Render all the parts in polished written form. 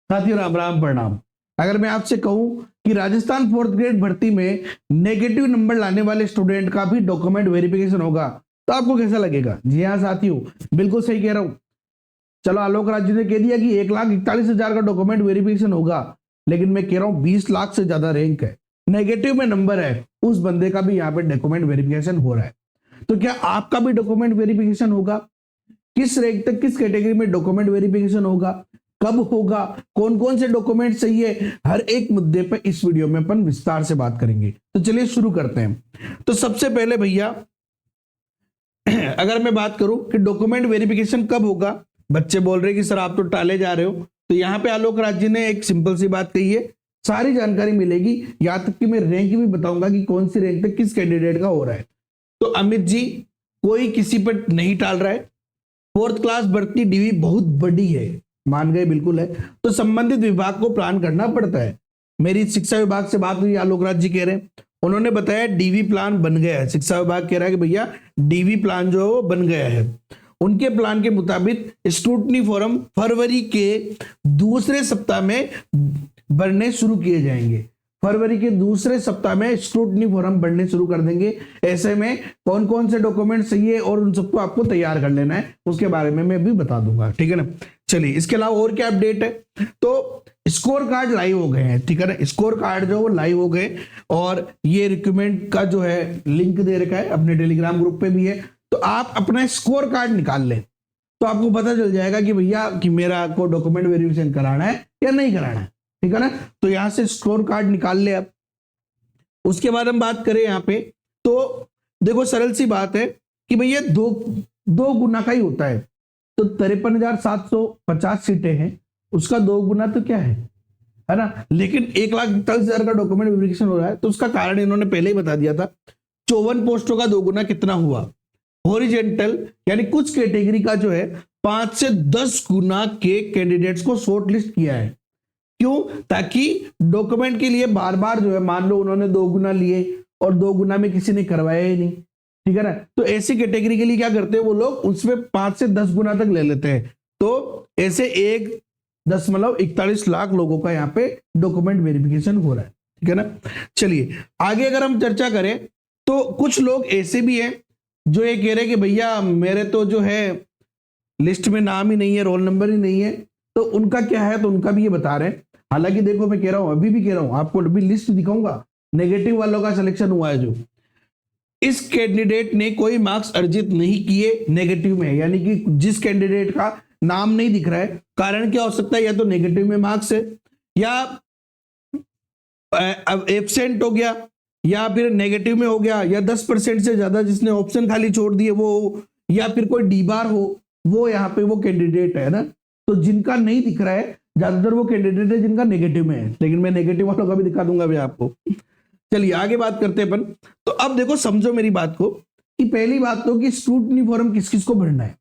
साथियों राम राम प्रणाम। अगर मैं आपसे कहूं कि राजस्थान फोर्थ ग्रेड भर्ती में नेगेटिव नंबर लाने वाले स्टूडेंट का भी डॉक्यूमेंट वेरिफिकेशन होगा तो आपको कैसा लगेगा? जी हाँ साथियों, बिल्कुल सही कह रहा हूं। चलो आलोक राज जी ने कह दिया कि 1,41,000 का डॉक्यूमेंट वेरिफिकेशन होगा, लेकिन मैं कह रहा हूं 20 लाख से ज्यादा रैंक है, नेगेटिव में नंबर है, उस बंदे का भी यहाँ पे डॉक्यूमेंट वेरिफिकेशन हो रहा है। तो क्या आपका भी डॉक्यूमेंट वेरिफिकेशन होगा? किस रैंक तक किस कैटेगरी में डॉक्यूमेंट वेरिफिकेशन होगा, कब होगा, कौन कौन से डॉक्यूमेंट चाहिए, हर एक मुद्दे पर इस वीडियो में अपन विस्तार से बात करेंगे। तो चलिए शुरू करते हैं। तो सबसे पहले भैया अगर मैं बात करूं कि डॉक्यूमेंट वेरिफिकेशन कब होगा, बच्चे बोल रहे हैं कि सर आप तो टाले जा रहे हो, तो यहां पे आलोक राज जी ने एक सिंपल सी बात कही है, सारी जानकारी मिलेगी, यहां तक कि मैं रैंक भी बताऊंगा कि कौन सी रैंक तक किस कैंडिडेट का हो रहा है। तो अमित जी, कोई किसी पर नहीं टाल रहा है, फोर्थ क्लास भर्ती डीवी बहुत बड़ी है, मान गए, बिल्कुल है, तो संबंधित विभाग को प्लान करना पड़ता है। मेरी शिक्षा विभाग से बात हुई, आलोक राज जी कह रहे हैं, उन्होंने बताया डीवी प्लान बन गया है। शिक्षा विभाग कह रहा है कि भैया डीवी प्लान जो है वो बन गया है। उनके प्लान के मुताबिक स्क्रूटनी फॉर्म फरवरी के दूसरे सप्ताह में भरने शुरू किए जाएंगे। फरवरी के दूसरे सप्ताह में स्क्रूटनी फॉर्म भरने शुरू कर देंगे। ऐसे में कौन कौन से डॉक्यूमेंट चाहिए और उन सबको आपको तैयार कर लेना है, उसके बारे में मैं भी बता दूंगा, ठीक है ना। चलिए, इसके अलावा और क्या अपडेट है? तो स्कोर कार्ड लाइव हो गए हैं, ठीक है ना, स्कोर कार्ड जो वो लाइव हो गए, और ये रिक्रूटमेंट का जो है लिंक दे रखा है, अपने टेलीग्राम ग्रुप पे भी है, तो आप अपना स्कोर कार्ड निकाल लें तो आपको पता चल जाएगा कि भैया कि मेरा को डॉक्यूमेंट वेरिफिकेशन कराना है या नहीं कराना है, ठीक है ना। तो यहां से स्कोर कार्ड निकाल ले आप। उसके बाद हम बात करें यहाँ पे, तो देखो सरल सी बात है कि भैया दो दो गुना का ही होता है, तो 53,750 सीटें हैं, उसका 2 गुना तो क्या है ना। लेकिन 1,41,000 का डॉक्यूमेंट वेरिफिकेशन हो रहा है, तो उसका कारण इन्होंने पहले ही बता दिया था। 54 पोस्टों का 2 गुना कितना हुआ? हॉरिजेंटल यानी कुछ कैटेगरी का जो है 5 से 10 गुना के कैंडिडेट्स को शॉर्ट लिस्ट किया है। क्यों? ताकि डॉक्यूमेंट के लिए बार बार जो है, मान लो उन्होंने 2 गुना लिए और 2 गुना में किसी ने करवाया ही नहीं, ठीक है ना, तो ऐसी कैटेगरी के लिए क्या करते हैं वो लोग, उसमें 5 से 10 गुना तक ले लेते हैं। तो ऐसे 1.41 लाख लोगों का यहाँ पे डॉक्यूमेंट वेरिफिकेशन हो रहा है, ठीक है ना। चलिए आगे अगर हम चर्चा करें, तो कुछ लोग ऐसे भी हैं जो ये कह रहे हैं कि भैया मेरे तो जो है लिस्ट में नाम ही नहीं है, रोल नंबर ही नहीं है, तो उनका क्या है, तो उनका भी ये बता रहे हैं। हालांकि देखो मैं कह रहा हूं, अभी भी कह रहा हूं, आपको अभी लिस्ट दिखाऊंगा, नेगेटिव वालों का सिलेक्शन हुआ है, जो इस कैंडिडेट ने कोई मार्क्स अर्जित नहीं किए नेगेटिव में, यानी कि जिस कैंडिडेट का नाम नहीं दिख रहा है, कारण क्या हो सकता है, या तो नेगेटिव में मार्क्स है, या एब्सेंट हो गया, या फिर नेगेटिव में हो गया, या 10% से ज्यादा जिसने ऑप्शन खाली छोड़ दिए वो, या फिर कोई डी बार हो, वो यहाँ पे वो कैंडिडेट है ना। तो जिनका नहीं दिख रहा है, ज्यादातर वो कैंडिडेट है जिनका नेगेटिव में है, लेकिन मैं नेगेटिव वालों का भी दिखा दूंगा भी आपको। चलिए आगे बात करते हैं अपन। तो अब देखो, समझो मेरी बात को, कि पहली बात तो कि स्क्रूटनी फॉर्म किस किस को भरना है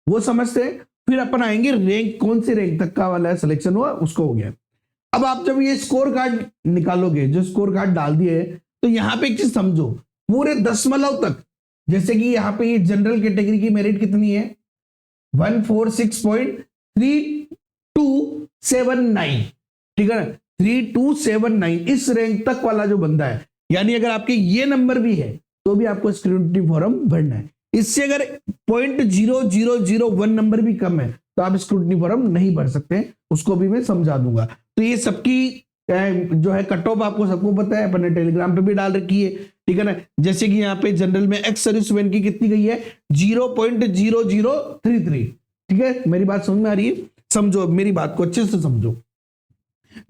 वो समझते हैं, फिर अपन आएंगे रैंक, कौन से रैंक तक का वाला सिलेक्शन हुआ उसको हो गया। अब आप जब ये स्कोर कार्ड निकालोगे, जो स्कोर कार्ड डाल दिए, तो यहां पे एक चीज समझो, पूरे दशमलव तक, जैसे कि यहाँ पे ये जनरल कैटेगरी की मेरिट कितनी है, 146.3279, ठीक है ना, 3279, इस रैंक तक वाला जो बंदा है, यानी अगर आपके ये नंबर भी है तो भी आपको स्क्रूटनी फॉर्म भरना है। इससे अगर 0.0001 नंबर भी कम है तो आप स्क्रूटनी फॉर्म नहीं भर सकते, उसको भी मैं समझा दूंगा। तो ये सबकी जो है कट ऑफ आपको सबको पता है, अपने टेलीग्राम पे भी डाल रखी है, ठीक है ना। जैसे कि यहाँ पे जनरल में एक्स सर्विसमैन की कितनी गई है, 0.0033, ठीक है, मेरी बात समझ में आ रही है? समझो मेरी बात को अच्छे से समझो।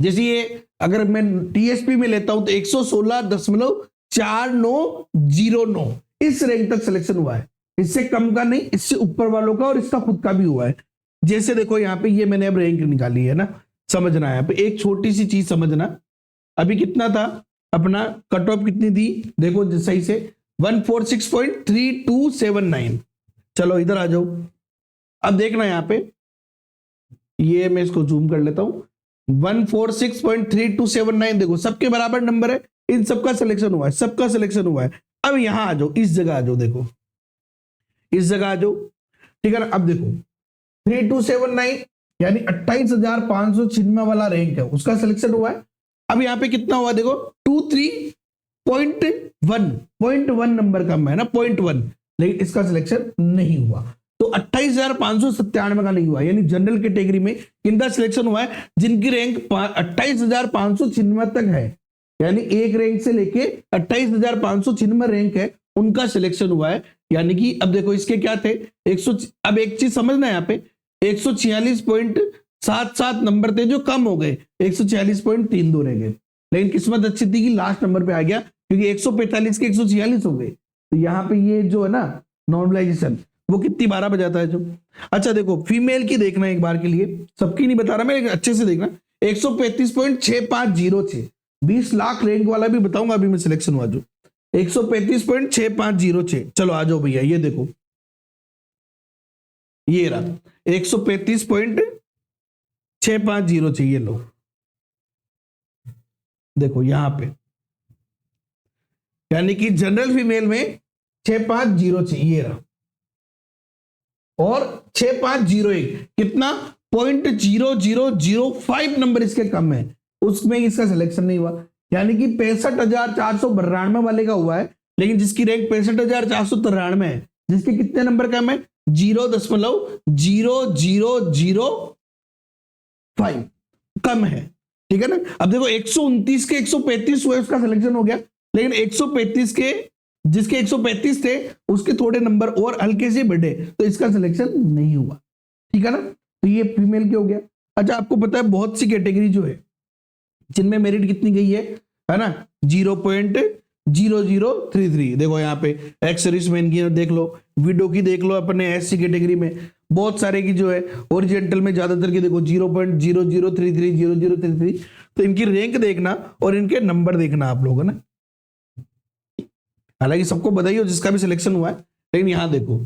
जैसे ये अगर मैं टीएसपी में लेता हूं तो 116.4909 इस रैंक तक सिलेक्शन हुआ है, इससे कम का नहीं, इससे ऊपर वालों का और इसका खुद का भी हुआ है। जैसे देखो यहाँ पे ये मैंने अब रैंक निकाली है ना, समझना है यहाँ पे एक छोटी सी चीज समझना। अभी कितना था अपना कट ऑफ, कितनी थी देखो सही से, 146.3279। चलो इधर आ जाओ, अब देखना यहाँ पे, ये मैं इसको जूम कर लेता हूं, 146.3279, देखो सबके बराबर नंबर है, इन सबका सिलेक्शन हुआ है, सबका सिलेक्शन हुआ है। अब यहां आ जाओ, इस जगह आ जाओ, देखो इस जगह आ जाओ, ठीक है ना। अब देखो 3279, यानी 28,596 वाला रैंक है, उसका सिलेक्शन हुआ है। अब यहाँ पे कितना हुआ देखो, 23.1 नंबर कम है ना, 0.1, लेकिन इसका सिलेक्शन नहीं हुआ। तो 28,597 का नहीं हुआ, यानी जनरल कैटेगरी में किनका सिलेक्शन हुआ है, जिनकी रैंक 28,596 तक है, यानी एक रैंक से लेके 28,596 रैंक है, उनका सिलेक्शन हुआ है। यानी कि अब देखो इसके क्या थे, 100, अब एक चीज समझना है यहाँ पे, 146.77 नंबर थे जो कम हो गए, 146.32 रह गए, लेकिन किस्मत अच्छी थी कि लास्ट नंबर पे आ गया, क्योंकि 145 के 146 हो गए। तो यहाँ पे ये जो है ना नॉर्मलाइजेशन, वो कितनी 12 बजाता है जो। अच्छा देखो फीमेल की देखना एक बार के लिए, सबकी नहीं बता रहा मैं, अच्छे से देखना, 135.6506, 20 लाख रैंक वाला भी बताऊंगा अभी मैं सिलेक्शन हुआ जो 135.6506। चलो आ जाओ भैया, ये देखो ये रहा 135.6506, ये लो देखो यहां पे, यानी कि जनरल फीमेल में 6506 ये रहा, और 6501 कितना 0.0005 नंबर इसके कम है, उसमें इसका सिलेक्शन नहीं हुआ। यानी कि 65,492 वाले का हुआ है, लेकिन जिसकी रैंक 65,493 है, जिसके कितने नंबर कम है, 0.0005 कम है, ठीक है ना। अब देखो 129 के 135 हुए, उसका सिलेक्शन हो गया, लेकिन 135 के जिसके 135 थे उसके थोड़े नंबर और हल्के से बढ़े, तो इसका सिलेक्शन नहीं हुआ, ठीक है ना। तो ये फीमेल के हो गया। अच्छा आपको पता है बहुत सी कैटेगरी जो है जिनमें मेरिट कितनी गई है ना, 0.0033। देखो यहाँ पे एक्स सर्विसमैन की देख लो, विडो की देख लो, अपने एससी कैटेगरी में बहुत सारे की जो है, ओरिजेंटल में ज्यादातर की देखो 0.0033 तो इनकी रैंक देखना और इनके नंबर देखना आप लोग, है ना। हालांकि सबको बधाई हो जिसका भी सिलेक्शन हुआ है, लेकिन यहां देखो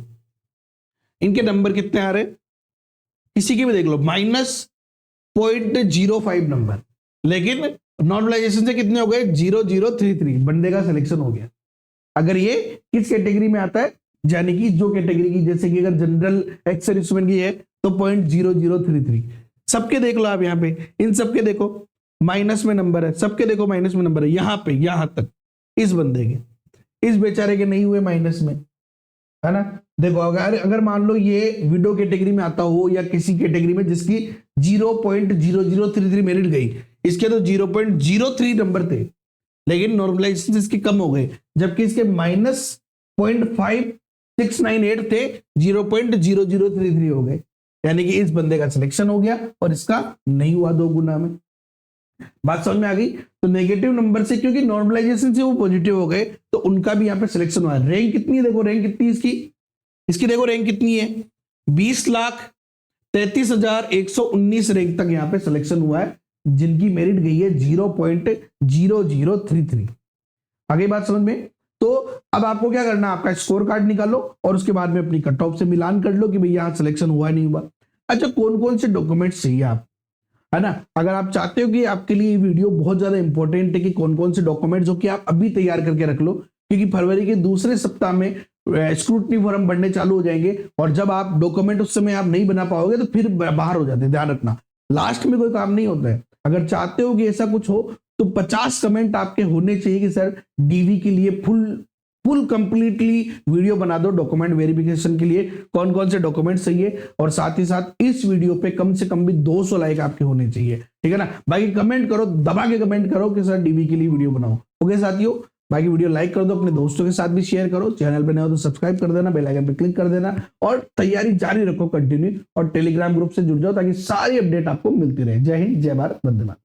इनके नंबर कितने आ रहे, किसी के भी देख लो -0.05 नंबर, लेकिन नॉर्मलाइजेशन से कितने हो गए 0033, बंदे का सिलेक्शन हो गया। अगर ये किस कैटेगरी में आता है, यानी कि जो कैटेगरी की, जैसे कि अगर जनरल एक्स सर्विसमैन की है तो 0.0033, सबके देख लो आप यहाँ पे, इन सबके देखो माइनस में नंबर है, सबके देखो माइनस में नंबर है, यहाँ पे यहां तक इस बंदे के, इस बेचारे के नहीं हुए माइनस में, है ना। देखो अगर मान लो ये विडो कैटेगरी में आता हो या किसी कैटेगरी में जिसकी 0.0033 मेरिट गई, इसके तो 0.03 नंबर थे, लेकिन नॉर्मलाइजेशन इसके कम हो गए, जबकि इसके -0.5698 थे, 0.0033 हो गए, यानी कि इस बंदे का सिलेक्शन हो गया और इसका नहीं हुआ 2 गुना में। बात समझ में आ गई। तो नेगेटिव नंबर से, क्योंकि नॉर्मलाइजेशन से वो पॉजिटिव हो गए, तो उनका भी यहाँ पे सिलेक्शन हुआ। रैंक कितनी है देखो, रैंक कितनी इसकी देखो रैंक कितनी है, 20,33,119 रैंक तक यहाँ पे सिलेक्शन हुआ है, जिनकी मेरिट गई है 0.0033। आगे बात समझ में। तो अब आपको क्या करना है, आपका स्कोर कार्ड निकालो और उसके बाद में अपनी कट ऑफ से मिलान कर लो कि भाई यहाँ सिलेक्शन हुआ नहीं हुआ। अच्छा कौन कौन से डॉक्यूमेंट्स चाहिए आप, है ना। अगर आप चाहते हो कि आपके लिए ये वीडियो बहुत ज्यादा इंपॉर्टेंट है कि कौन कौन से डॉक्यूमेंट्स जो कि आप अभी तैयार करके रख लो, क्योंकि फरवरी के दूसरे सप्ताह में स्क्रूटनी फॉर्म बनने चालू हो जाएंगे, और जब आप डॉक्यूमेंट उस समय आप नहीं बना पाओगे तो फिर बाहर हो जाते हैं, ध्यान रखना, लास्ट में कोई काम नहीं होता है। अगर चाहते हो कि ऐसा कुछ हो तो 50 कमेंट आपके होने चाहिए कि सर डीवी के लिए फुल कंप्लीटली वीडियो बना दो डॉक्यूमेंट वेरिफिकेशन के लिए, कौन कौन से डॉक्यूमेंट चाहिए, और साथ ही साथ इस वीडियो पे कम से कम भी 200 लाइक आपके होने चाहिए, ठीक है ना। बाकी कमेंट करो, दबा के कमेंट करो कि सर डीवी के लिए वीडियो बनाओ। ओके साथियों, बाकी वीडियो लाइक कर दो, अपने दोस्तों के साथ भी शेयर करो, चैनल पे नए हो तो सब्सक्राइब कर देना, बेल आइकन पे क्लिक कर देना, और तैयारी जारी रखो कंटिन्यू, और टेलीग्राम ग्रुप से जुड़ जाओ ताकि सारी अपडेट आपको मिलती रहे। जय हिंद, जय भारत, वंदे मातरम।